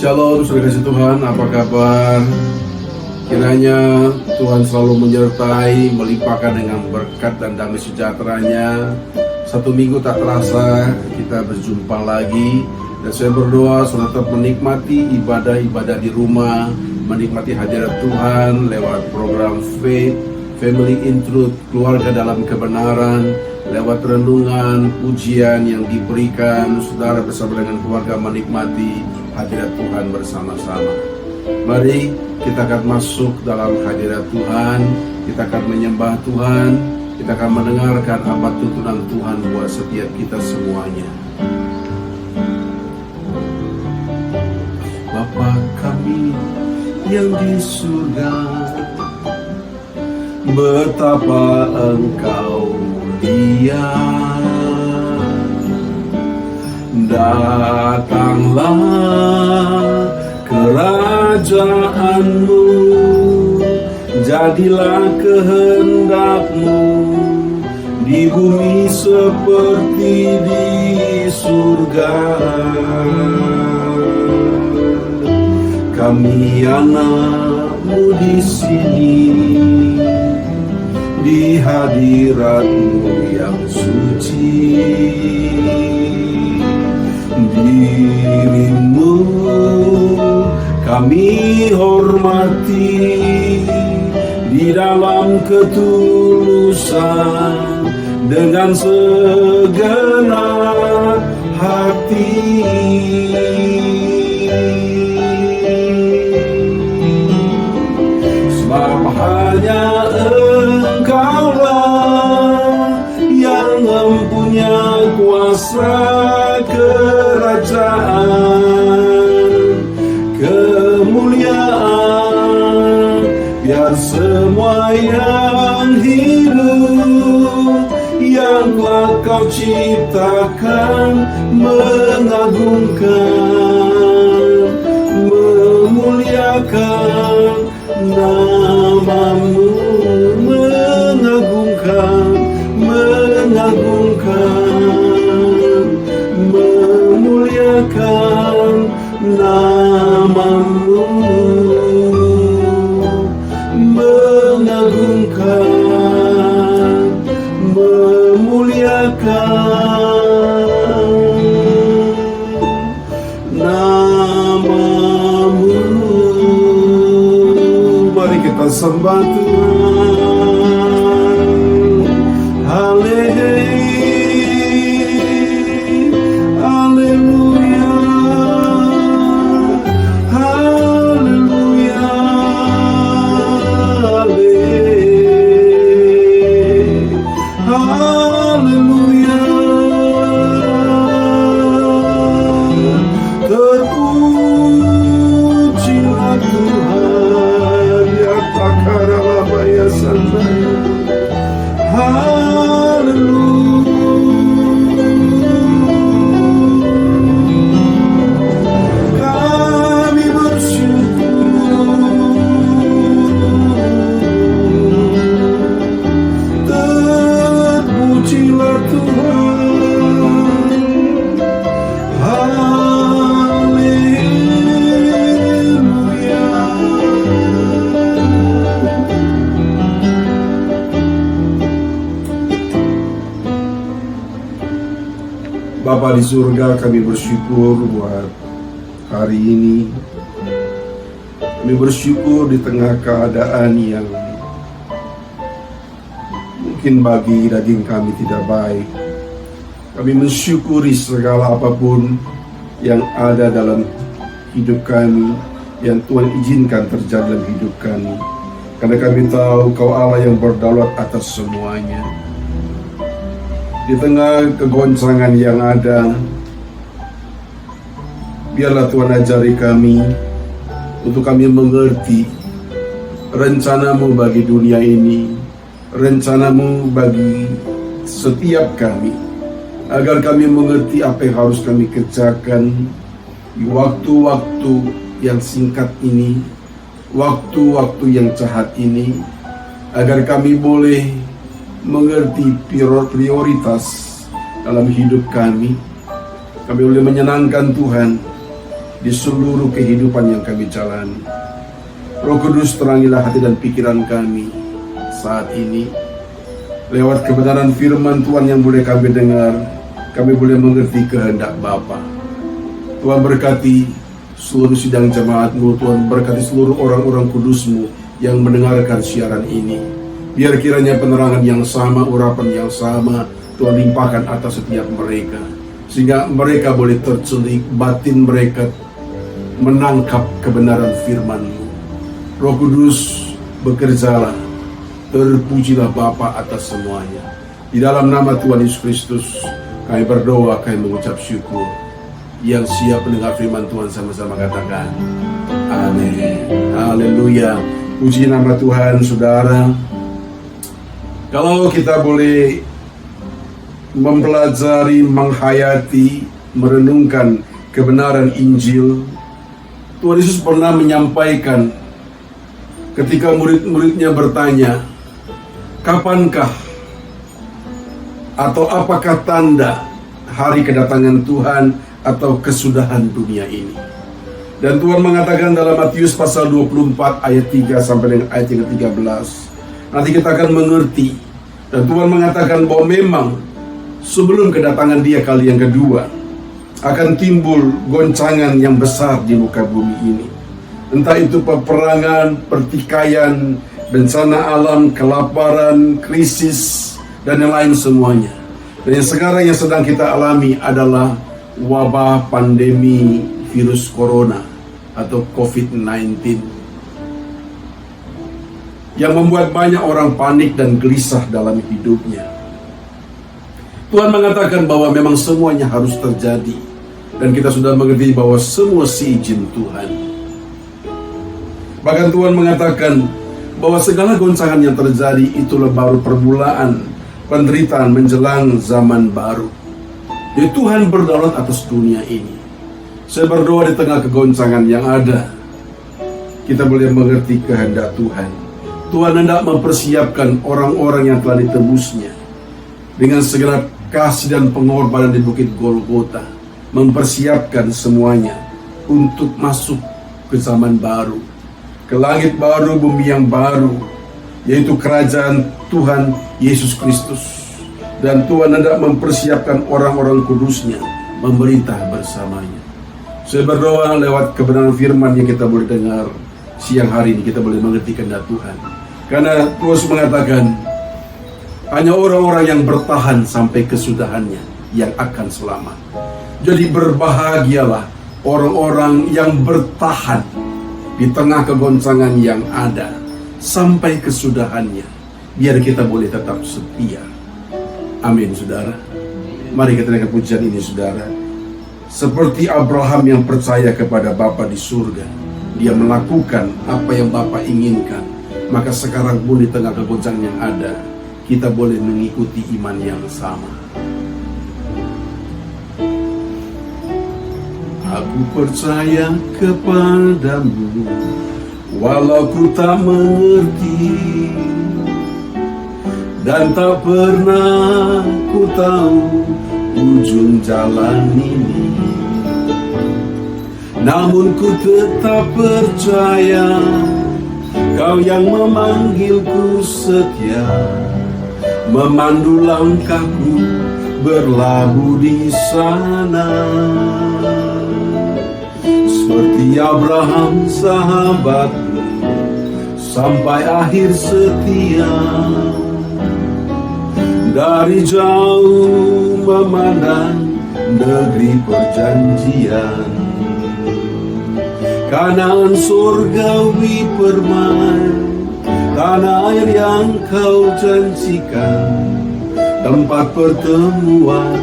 Shalom, saudara kasih Tuhan, apa kabar? Kiranya Tuhan selalu menyertai, melimpahkan dengan berkat dan damai sejahtera-Nya. Satu minggu tak terasa kita berjumpa lagi, dan saya berdoa saudara tetap menikmati ibadah-ibadah di rumah, menikmati hadirat Tuhan lewat program Faith, Family in Truth, keluarga dalam kebenaran, lewat renungan, pujian yang diberikan, saudara bersama dengan keluarga menikmati hadirat Tuhan bersama-sama. Mari kita akan masuk dalam hadirat Tuhan, kita akan menyembah Tuhan, kita akan mendengarkan apa tuntunan Tuhan buat setiap kita semuanya. Bapa kami yang di surga, betapa Engkau mulia. Datanglah kerajaanmu, jadilah kehendak-Mu di bumi seperti di surga. Kami anak-Mu di sini, di hadirat-Mu yang suci. Diri-Mu kami hormati di dalam ketulusan dengan segenap hati. Sebab hanya Engkaulah yang mempunyai kuasa kerajaan, kemuliaan, biar semua yang hidup yang telah Kau ciptakan mengagungkan, memuliakan nama-Mu, mengagungkan, memuliakan nama-Mu, mengagungkan, memuliakan nama-Mu. Mari kita sembah Tuhan. Haleluya. Bapa di surga, kami bersyukur buat hari ini. Kami bersyukur di tengah keadaan yang mungkin bagi daging kami tidak baik. Kami mensyukuri segala apapun yang ada dalam hidup kami, yang Tuhan izinkan terjadi dalam hidup kami. Karena kami tahu Kau Allah yang berdaulat atas semuanya. Di tengah kegoncangan yang ada, biarlah Tuhan ajari kami untuk kami mengerti rencana-Mu bagi dunia ini, rencana-Mu bagi setiap kami, agar kami mengerti apa yang harus kami kerjakan di waktu-waktu yang singkat ini, waktu-waktu yang jahat ini, agar kami boleh mengerti prioritas dalam hidup kami. Kami boleh menyenangkan Tuhan, di seluruh kehidupan yang kami jalani. Roh Kudus, terangilah hati dan pikiran kami saat ini. Lewat kebenaran firman Tuhan yang boleh kami dengar, kami boleh mengerti kehendak Bapa. Tuhan berkati seluruh sidang jemaat-Mu, Tuhan berkati seluruh orang-orang kudus-Mu yang mendengarkan siaran ini. Biar kiranya penerangan yang sama, urapan yang sama Tuhan limpahkan atas setiap mereka, sehingga mereka boleh tercelik, batin mereka menangkap kebenaran firman-Mu. Roh Kudus, bekerjalah, terpujilah Bapa atas semuanya. Di dalam nama Tuhan Yesus Kristus kami berdoa, kami mengucap syukur. Yang siap mendengar firman Tuhan sama-sama katakan amin. Haleluya. Puji nama Tuhan. Saudara, kalau kita boleh mempelajari, menghayati, merenungkan kebenaran Injil, Tuhan Yesus pernah menyampaikan ketika murid-muridnya bertanya, kapankah atau apakah tanda hari kedatangan Tuhan atau kesudahan dunia ini? Dan Tuhan mengatakan dalam Matius pasal 24 ayat 3 sampai dengan ayat yang ke-13. Nanti kita akan mengerti. Dan Tuhan mengatakan bahwa memang sebelum kedatangan Dia kali yang kedua akan timbul goncangan yang besar di muka bumi ini. Entah itu peperangan, pertikaian, bencana alam, kelaparan, krisis, dan yang lain semuanya. Dan yang sekarang yang sedang kita alami adalah wabah pandemi virus corona atau COVID-19 yang membuat banyak orang panik dan gelisah dalam hidupnya. Tuhan mengatakan bahwa memang semuanya harus terjadi, dan kita sudah mengerti bahwa semua seizin Tuhan. Bahkan Tuhan mengatakan bahwa segala goncangan yang terjadi itulah baru permulaan penderitaan menjelang zaman baru. Jadi Tuhan berdaulat atas dunia ini. Saya berdoa di tengah kegoncangan yang ada, kita boleh mengerti kehendak Tuhan. Tuhan hendak mempersiapkan orang-orang yang telah ditebusnya dengan segala kasih dan pengorbanan di Bukit Golgota, mempersiapkan semuanya untuk masuk ke zaman baru, ke langit baru, bumi yang baru, yaitu kerajaan Tuhan Yesus Kristus. Dan Tuhan hendak mempersiapkan orang-orang kudusnya memerintah bersamanya. Saya berdoa lewat kebenaran firman yang kita boleh dengar siang hari ini, kita boleh mengerti kehendak Tuhan. Karena Tuhan mengatakan hanya orang-orang yang bertahan sampai kesudahannya yang akan selamat. Jadi berbahagialah orang-orang yang bertahan di tengah kegoncangan yang ada sampai kesudahannya, biar kita boleh tetap setia. Amin, saudara. Mari kita naikkan pujian ini, saudara. Seperti Abraham yang percaya kepada Bapa di surga, dia melakukan apa yang Bapa inginkan. Maka sekarang pun di tengah kegoncangan yang ada, kita boleh mengikuti iman yang sama. Aku percaya kepadamu, walau ku tak mengerti, dan tak pernah ku tahu ujung jalan ini. Namun ku tetap percaya, Kau yang memanggilku setia, memandu langkahku berlabuh di sana. Seperti Abraham sahabatmu, sampai akhir setia. Dari jauh memandang negeri perjanjian, Kanaan surgawi permai, tanah air yang Kau janjikan, tempat pertemuan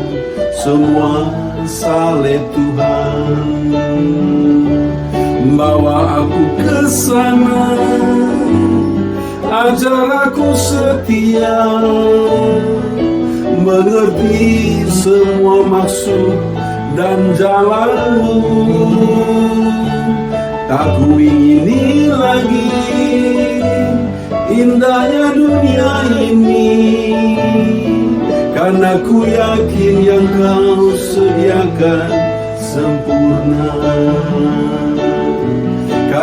semua saleh Tuhan. Bawa aku ke sana, ajar aku setia, mengerti semua maksud dan jalanmu. Tak ku ingini lagi indahnya dunia ini, karena ku yakin yang Kau sediakan sempurna.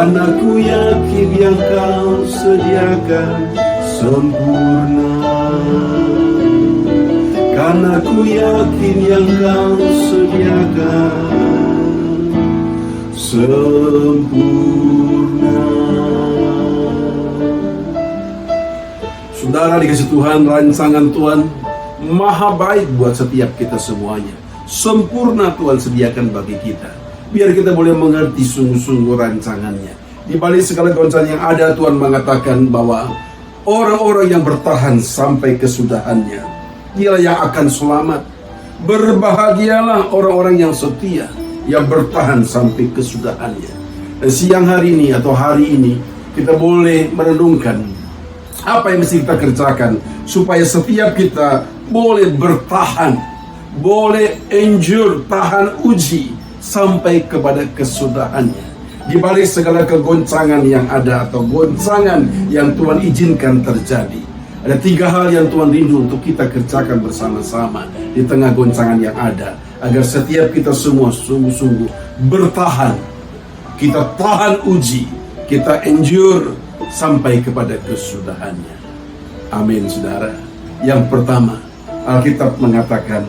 karena ku yakin yang kau sediakan sempurna. Karena ku yakin yang kau sediakan sempurna. Saudara dikasih Tuhan, rancangan Tuhan maha baik buat setiap kita semuanya. Sempurna Tuhan sediakan bagi kita, biar kita boleh mengerti sungguh-sungguh rancangannya. Di balik segala goncangan yang ada, Tuhan mengatakan bahwa orang-orang yang bertahan sampai kesudahannya, dialah yang akan selamat. Berbahagialah orang-orang yang setia, yang bertahan sampai kesudahannya. Dan siang hari ini atau hari ini, kita boleh merenungkan apa yang mesti kita kerjakan supaya setiap kita boleh bertahan, boleh endure, tahan uji sampai kepada kesudahannya. Di balik segala kegoncangan yang ada atau goncangan yang Tuhan izinkan terjadi, ada 3 hal yang Tuhan rindu untuk kita kerjakan bersama-sama di tengah goncangan yang ada, agar setiap kita semua sungguh-sungguh bertahan. Kita tahan uji, kita endure sampai kepada kesudahannya. Amin, saudara. Yang pertama, Alkitab mengatakan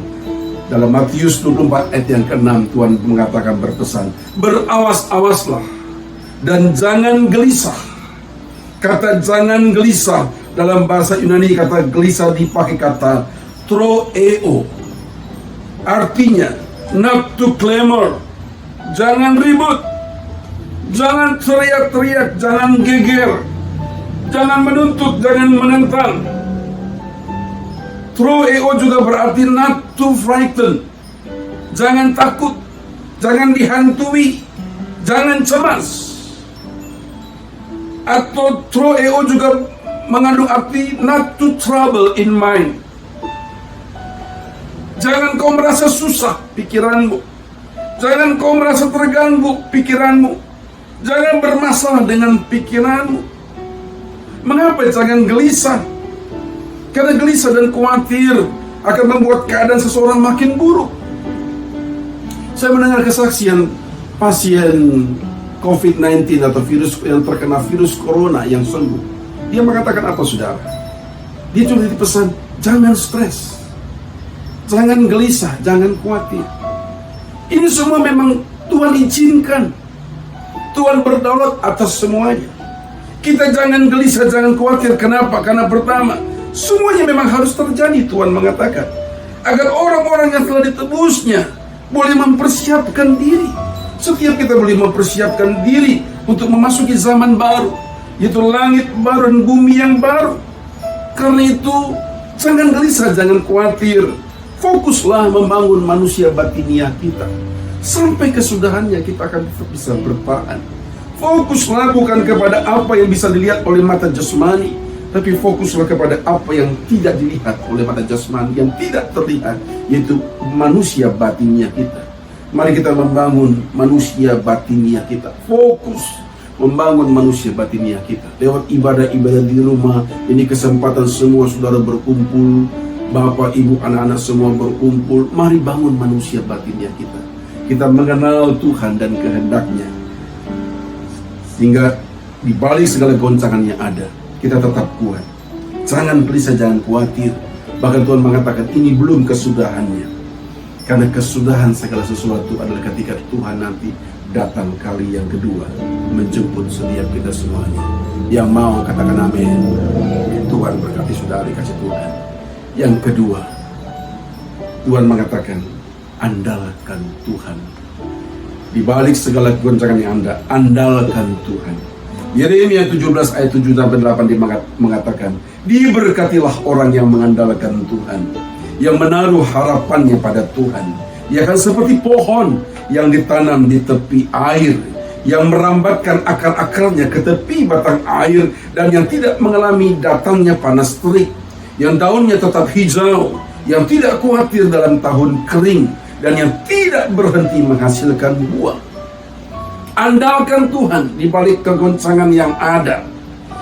dalam Matius 24 ayat yang ke-6, Tuhan mengatakan berpesan, berawas-awaslah dan jangan gelisah. Kata jangan gelisah dalam bahasa Yunani, kata gelisah dipakai kata troeo. Artinya not to clamor, jangan ribut, jangan teriak-teriak, jangan geger, jangan menuntut, jangan menentang. Troeo juga berarti not to frighten, jangan takut, jangan dihantui, jangan cemas. Atau troeo juga mengandung arti not to trouble in mind. Jangan kau merasa susah pikiranmu, jangan kau merasa terganggu pikiranmu, jangan bermasalah dengan pikiranmu. Mengapa jangan gelisah? Karena gelisah dan khawatir akan membuat keadaan seseorang makin buruk. Saya mendengar kesaksian pasien COVID-19 atau virus yang terkena virus corona yang sembuh. Dia mengatakan apa, saudara? Dia cuma dipesan, jangan stres, jangan gelisah, jangan khawatir. Ini semua memang Tuhan izinkan. Tuhan berdaulat atas semuanya. Kita jangan gelisah, jangan khawatir. Kenapa? Karena pertama, semuanya memang harus terjadi. Tuhan mengatakan agar orang-orang yang telah ditebusnya boleh mempersiapkan diri. Setiap kita boleh mempersiapkan diri untuk memasuki zaman baru, yaitu langit baru dan bumi yang baru. Karena itu jangan gelisah, jangan khawatir. Fokuslah membangun manusia batiniah kita. Sampai kesudahannya kita akan tetap bisa bertahan. Fokuslah bukan kepada apa yang bisa dilihat oleh mata jasmani, tapi fokuslah kepada apa yang tidak dilihat oleh mata jasmani, yang tidak terlihat, yaitu manusia batiniah kita. Mari kita membangun manusia batiniah kita. Fokus membangun manusia batiniah kita lewat ibadah-ibadah di rumah. Ini kesempatan semua saudara berkumpul, bapak, ibu, anak-anak semua berkumpul. Mari bangun manusia batiniah kita. Kita mengenal Tuhan dan kehendaknya, sehingga di balik segala goncangan yang ada, kita tetap kuat. Jangan gelisah, jangan khawatir. Bahkan Tuhan mengatakan ini belum kesudahannya. Karena kesudahan segala sesuatu adalah ketika Tuhan nanti datang kali yang kedua, menjemput setiap kita semuanya. Yang mau katakan amin. Tuhan berkati saudara, kasih Tuhan. Yang kedua, Tuhan mengatakan andalkan Tuhan. Di balik segala goncangan yang ada, andalkan Tuhan. Yeremia 17 ayat 7-8 mengatakan, diberkatilah orang yang mengandalkan Tuhan, yang menaruh harapannya pada Tuhan. Ia akan seperti pohon yang ditanam di tepi air, yang merambatkan akar-akarnya ke tepi batang air, dan yang tidak mengalami datangnya panas terik, yang daunnya tetap hijau, yang tidak khawatir dalam tahun kering, dan yang tidak berhenti menghasilkan buah. Andalkan Tuhan di balik kegoncangan yang ada.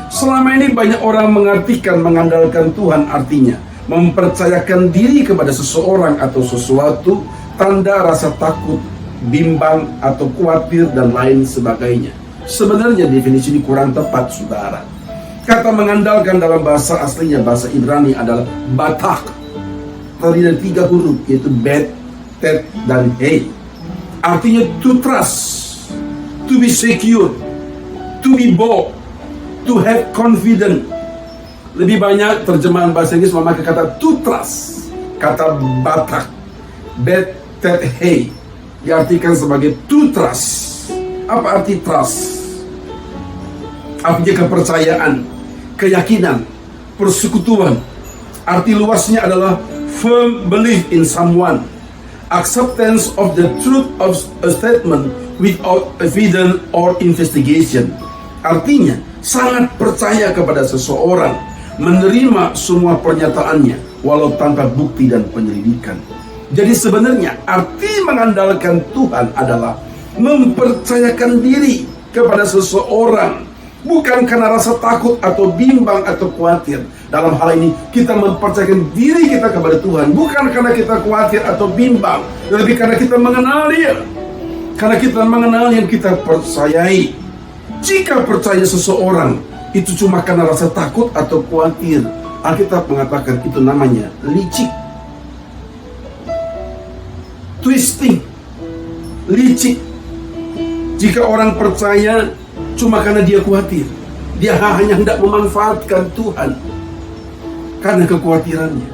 Selama ini banyak orang mengartikan mengandalkan Tuhan artinya mempercayakan diri kepada seseorang atau sesuatu, tanda rasa takut, bimbang, atau khawatir, dan lain sebagainya. Sebenarnya definisi ini kurang tepat, saudara. Kata mengandalkan dalam bahasa aslinya, bahasa Ibrani adalah batak. Terdiri dari 3 huruf, yaitu bet, tet, dan hei. Artinya to trust, to be secure, to be bold, to have confidence. Lebih banyak terjemahan bahasa Inggris memakai kata to trust, kata batak, bet, tet, hei diartikan sebagai to trust. Apa arti trust? Artinya kepercayaan, keyakinan, persekutuan. Arti luasnya adalah firm belief in someone, acceptance of the truth of a statement without evidence or investigation. Artinya sangat percaya kepada seseorang, menerima semua pernyataannya walau tanpa bukti dan penyelidikan. Jadi sebenarnya arti mengandalkan Tuhan adalah mempercayakan diri kepada seseorang, bukan karena rasa takut atau bimbang atau khawatir. Dalam hal ini kita mempercayakan diri kita kepada Tuhan, bukan karena kita khawatir atau bimbang, tetapi karena kita mengenal Dia. Karena kita mengenal yang kita percayai. Jika percaya seseorang itu cuma karena rasa takut atau khawatir, Alkitab mengatakan itu namanya licik, twisting, licik. Jika orang percaya cuma karena dia khawatir, dia hanya hendak memanfaatkan Tuhan karena kekhawatirannya.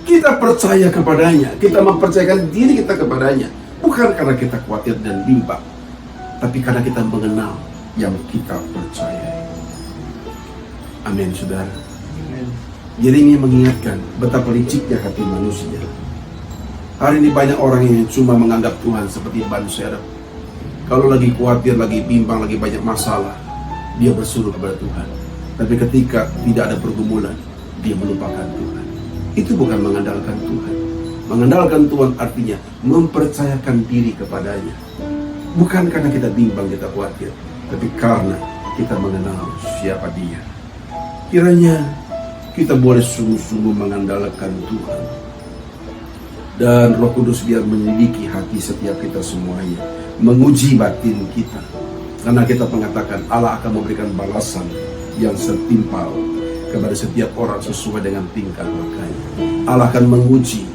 Kita percaya kepadanya, kita mempercayakan diri kita kepadanya, bukan karena kita khawatir dan bimbang, tapi karena kita mengenal yang kita percaya. Amin, saudara. Yeremia mengingatkan betapa liciknya hati manusia. Hari ini banyak orang yang cuma menganggap Tuhan seperti ban serep. Kalau lagi khawatir, lagi bimbang, lagi banyak masalah, dia berseru kepada Tuhan. Tapi ketika tidak ada pergumulan, dia melupakan Tuhan. Itu bukan mengandalkan Tuhan. Mengandalkan Tuhan artinya mempercayakan diri kepadanya. Bukan karena kita bimbang, kita khawatir, tapi karena kita mengenal siapa Dia. Kiranya kita boleh sungguh-sungguh mengandalkan Tuhan. Dan Roh Kudus biar menyelidiki hati setiap kita semuanya, menguji batin kita. Karena kita mengatakan Allah akan memberikan balasan yang setimpal kepada setiap orang sesuai dengan tingkah lakunya. Allah akan menguji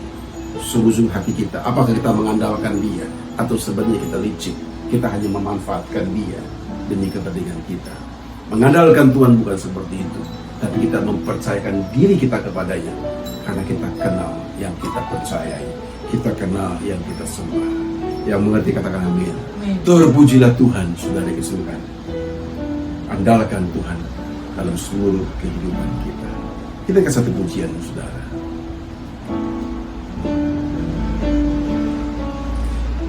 sungguh-sungguh hati kita. Apakah kita mengandalkan Dia atau sebenarnya kita licik, kita hanya memanfaatkan Dia demi kepentingan kita. Mengandalkan Tuhan bukan seperti itu, tapi kita mempercayakan diri kita kepadanya karena kita kenal yang kita percayai, kita kenal yang kita sembah. Yang mengerti katakan amin. Terpujilah Tuhan, saudara kesukaan. Andalkan Tuhan dalam seluruh kehidupan kita. Kita kasih satu pujian, saudara.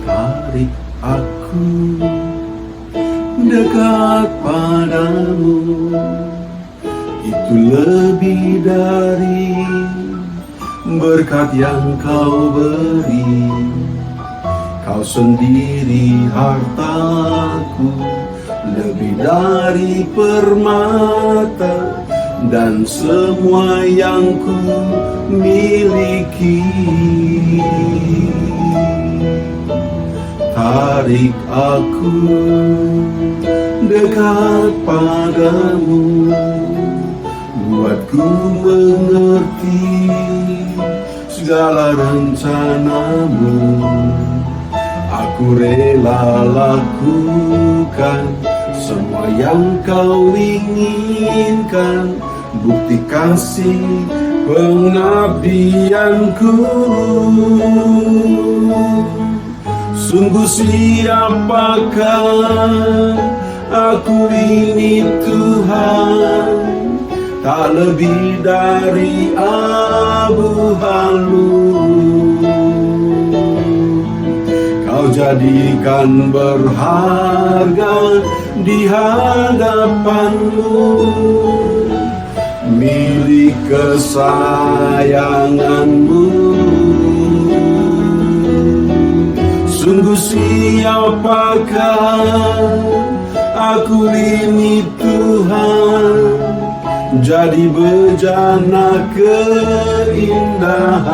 Tarik aku dekat padamu, itu lebih dari berkat yang Kau beri. Kau sendiri hartaku, lebih dari permata dan semua yang ku miliki. Tarik aku dekat padamu, buatku mengerti segala rencanamu. Aku rela lakukan semua yang Kau inginkan, bukti kasih pengabdianku. Sungguh siapakah aku ini Tuhan, tak lebih dari abu halus. Kau jadikan berharga di hadapan-Mu, milik kesayangan-Mu. Sungguh siapakah aku ini Tuhan, jadi bejana keindahan.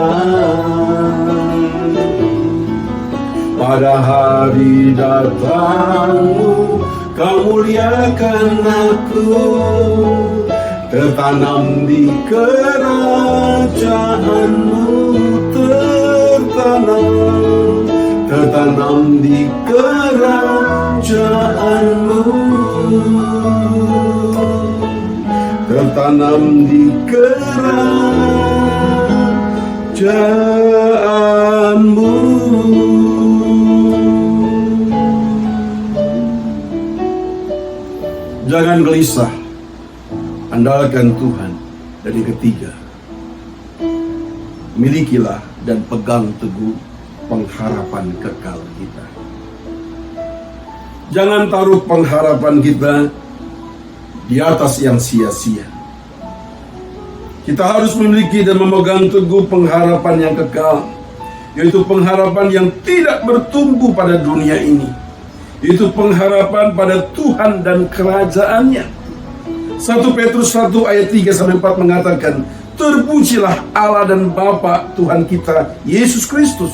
Pada hari datang-Mu Kau muliakan aku, tertanam di kerajaanmu, tertanam di kerajaanmu, tertanam di kerajaanmu. Jangan gelisah, andalkan Tuhan. Dan yang ketiga, milikilah dan pegang teguh pengharapan kekal kita. Jangan taruh pengharapan kita di atas yang sia-sia. Kita harus memiliki dan memegang teguh pengharapan yang kekal, yaitu pengharapan yang tidak bertumbuh pada dunia ini, yaitu pengharapan pada Tuhan dan kerajaannya. 1 Petrus 1 ayat 3-4 mengatakan, terpujilah Allah dan Bapa Tuhan kita Yesus Kristus,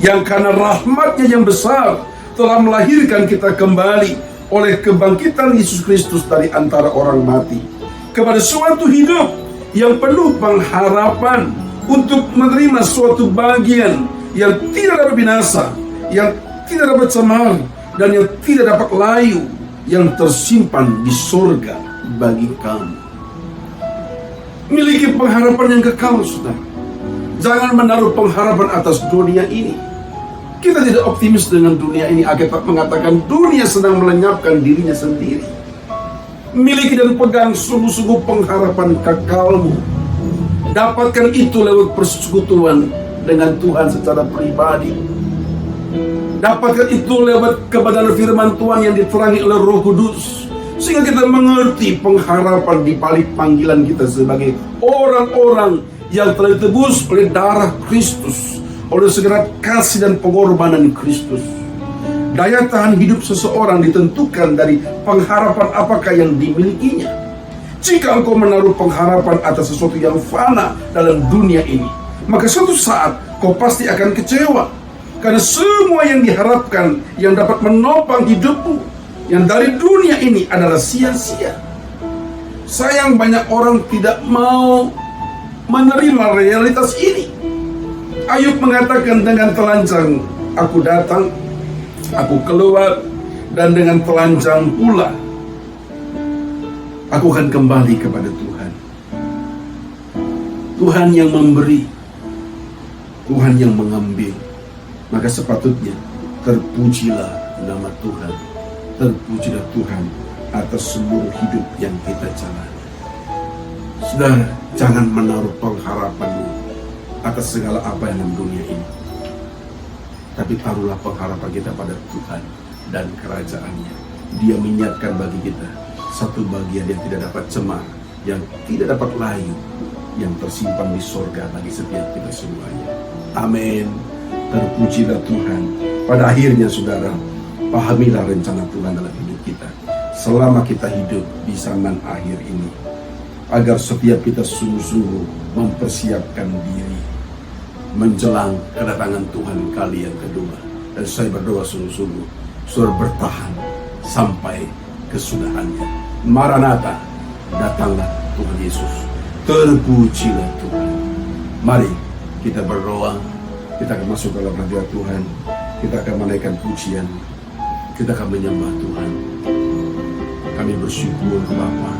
yang karena rahmat-Nya yang besar telah melahirkan kita kembali oleh kebangkitan Yesus Kristus dari antara orang mati, kepada suatu hidup yang penuh pengharapan, untuk menerima suatu bagian yang tidak dapat binasa, yang tidak dapat cemar, dan yang tidak dapat layu, yang tersimpan di surga bagi kamu. Miliki pengharapan yang kekal, saudara. Jangan menaruh pengharapan atas dunia ini. Kita tidak optimis dengan dunia ini. Alkitab mengatakan dunia sedang melenyapkan dirinya sendiri. Miliki dan pegang sungguh-sungguh pengharapan kekalmu. Dapatkan itu lewat persekutuan dengan Tuhan secara pribadi. Dapatkan itu lewat kebenaran firman Tuhan yang diterangi oleh Roh Kudus, sehingga kita mengerti pengharapan di balik panggilan kita sebagai orang-orang yang telah ditebus oleh darah Kristus, oleh segenap kasih dan pengorbanan Kristus. Daya tahan hidup seseorang ditentukan dari pengharapan apakah yang dimilikinya. Jika engkau menaruh pengharapan atas sesuatu yang fana dalam dunia ini, maka suatu saat kau pasti akan kecewa, karena semua yang diharapkan yang dapat menopang hidupmu yang dari dunia ini adalah sia-sia. Sayang, banyak orang tidak mau menerima realitas ini. Ayub mengatakan, dengan telanjang aku datang, aku keluar, dan dengan telanjang pula aku akan kembali kepada Tuhan. Tuhan yang memberi, Tuhan yang mengambil. Maka sepatutnya terpujilah nama Tuhan, terpujilah Tuhan atas seluruh hidup yang kita jalani. Saudara, jangan menaruh pengharapanmu atas segala apa yang dalam dunia ini, tapi taruhlah pengharapan kita pada Tuhan dan kerajaannya. Dia menyiapkan bagi kita satu bagian yang tidak dapat cemar, yang tidak dapat layu, yang tersimpan di sorga bagi setiap kita semuanya. Amin. Terpujilah Tuhan. Pada akhirnya, saudara, pahamilah rencana Tuhan dalam hidup kita selama kita hidup di zaman akhir ini, agar setiap kita sungguh-sungguh mempersiapkan diri menjelang kedatangan Tuhan kali yang kedua. Dan saya berdoa sungguh-sungguh, saudara bertahan sampai kesudahannya. Maranatha, datanglah Tuhan Yesus. Terpujilah Tuhan. Mari kita berdoa. Kita akan masuk dalam hadirat Tuhan. Kita akan menaikkan pujian. Kita akan menyembah Tuhan. Kami bersyukur Bapa.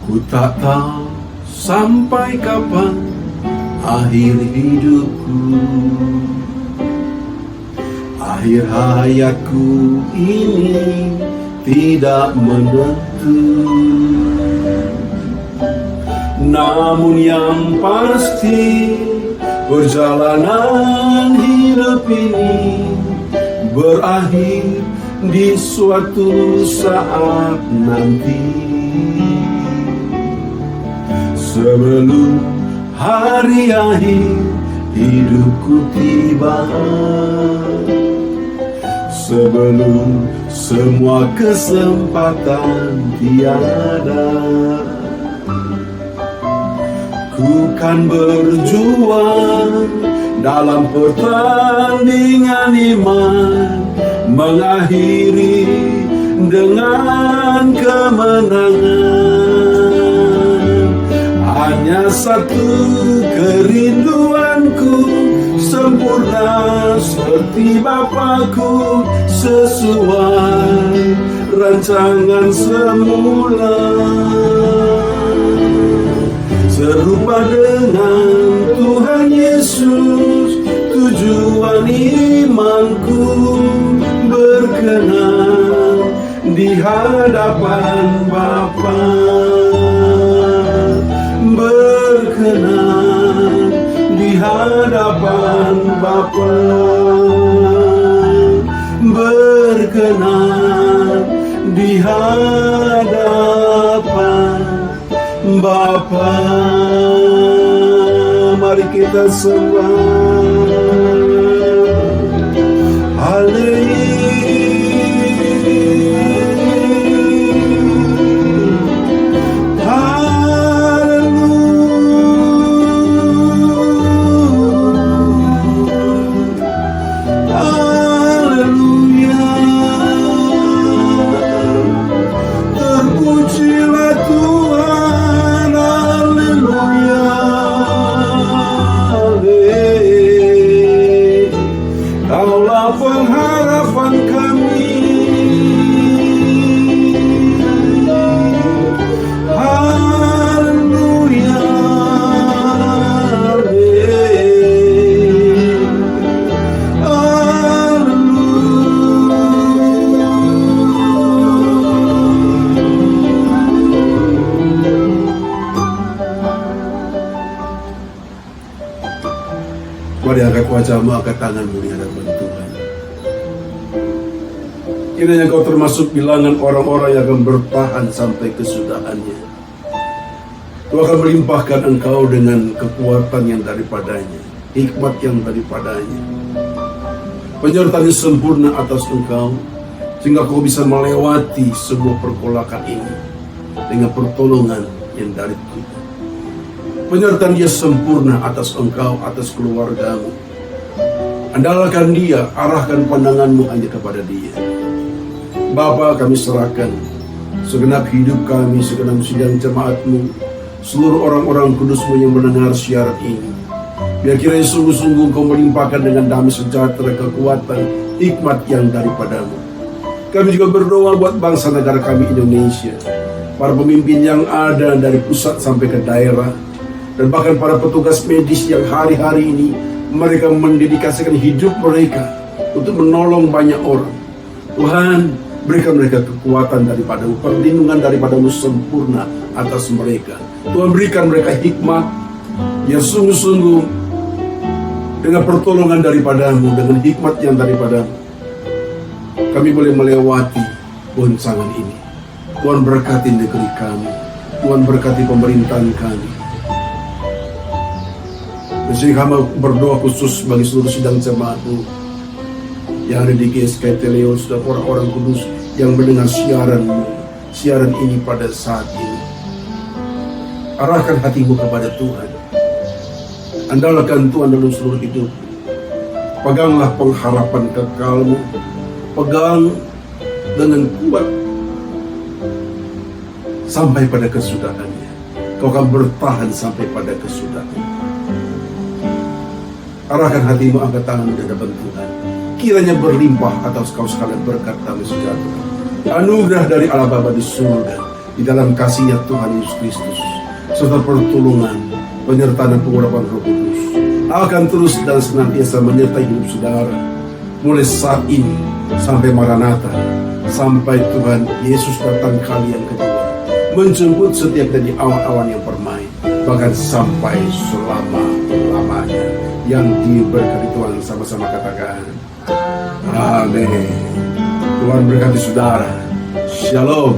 Ku tak tahu sampai kapan akhir hidupku, akhir hayatku ini tidak menentu. Namun yang pasti, perjalanan hidup ini berakhir di suatu saat nanti. Sebelum hari akhir hidupku tiba, sebelum semua kesempatan tiada, ku kan berjuang dalam pertandingan iman, mengakhiri dengan kemenangan. Hanya satu kerinduanku, sempurna seperti Bapakku, sesuai rancangan semula. Serupa dengan Tuhan Yesus, tujuan imanku, berkenan di hadapan Bapa, berkenan di hadapan Bapa, berkenan di hadapan Bapa. Mari kita sembah. Pengharapan kami, haleluya, mari angkat wajahmu, angkat tanganmu di hadapan Tuhan. Kiranya kau termasuk bilangan orang-orang yang akan bertahan sampai kesudahannya. Tuhan akan melimpahkan engkau dengan kekuatan yang daripadanya, hikmat yang daripadanya, penyertaan sempurna atas engkau, sehingga kau bisa melewati sebuah pergolakan ini dengan pertolongan yang dari Tuhan. Penyertaan Dia sempurna atas engkau, atas keluargamu. Andalkan Dia, arahkan pandanganmu hanya kepada Dia. Bapa, kami serahkan segenap hidup kami, segenap sidang jemaat-Mu, seluruh orang-orang kudus-Mu yang mendengar siaran ini. Biar kiranya sungguh-sungguh Kau melimpahkan dengan damai sejahtera, kekuatan, hikmat yang daripada-Mu. Kami juga berdoa buat bangsa negara kami Indonesia, para pemimpin yang ada dari pusat sampai ke daerah, dan bahkan para petugas medis yang hari-hari ini mereka mendedikasikan hidup mereka untuk menolong banyak orang. Tuhan, berikan mereka kekuatan daripada-Mu, perlindungan daripada-Mu sempurna atas mereka. Tuhan, berikan mereka hikmat yang sungguh-sungguh dengan pertolongan daripada-Mu, dengan hikmat yang daripada-Mu, kami boleh melewati goncangan ini. Tuhan, berkati negeri kami, Tuhan, berkati pemerintahan kami. Dan sehingga kami berdoa khusus bagi seluruh sidang jemaat-Mu yang ada di GSK Teleos dan orang-orang kudus yang mendengar siaran ini pada saat ini. Arahkan hatimu kepada Tuhan. Andalkan Tuhan dalam seluruh hidup. Peganglah pengharapan kekalmu. Pegang dengan kuat sampai pada kesudahannya. Kau akan bertahan sampai pada kesudahan. Arahkan hatimu, angkat tanganmu di hadapan Tuhan. Kiranya berlimpah atas kau sekalian berkat damai sejahtera, anugerah dari Allah Bapa di surga, di dalam kasih-Nya Tuhan Yesus Kristus, serta pertolongan, penyertaan dan pengurapan Roh Kudus akan terus dan senantiasa menyertai hidup saudara, mulai saat ini sampai Maranatha, sampai Tuhan Yesus datang kali yang kedua, menjemput setiap dari awan-awan yang permai, bahkan sampai selama-lamanya. Yang diberkati Tuhan, sama-sama katakan amin. Tuhan berkati saudara. Shalom.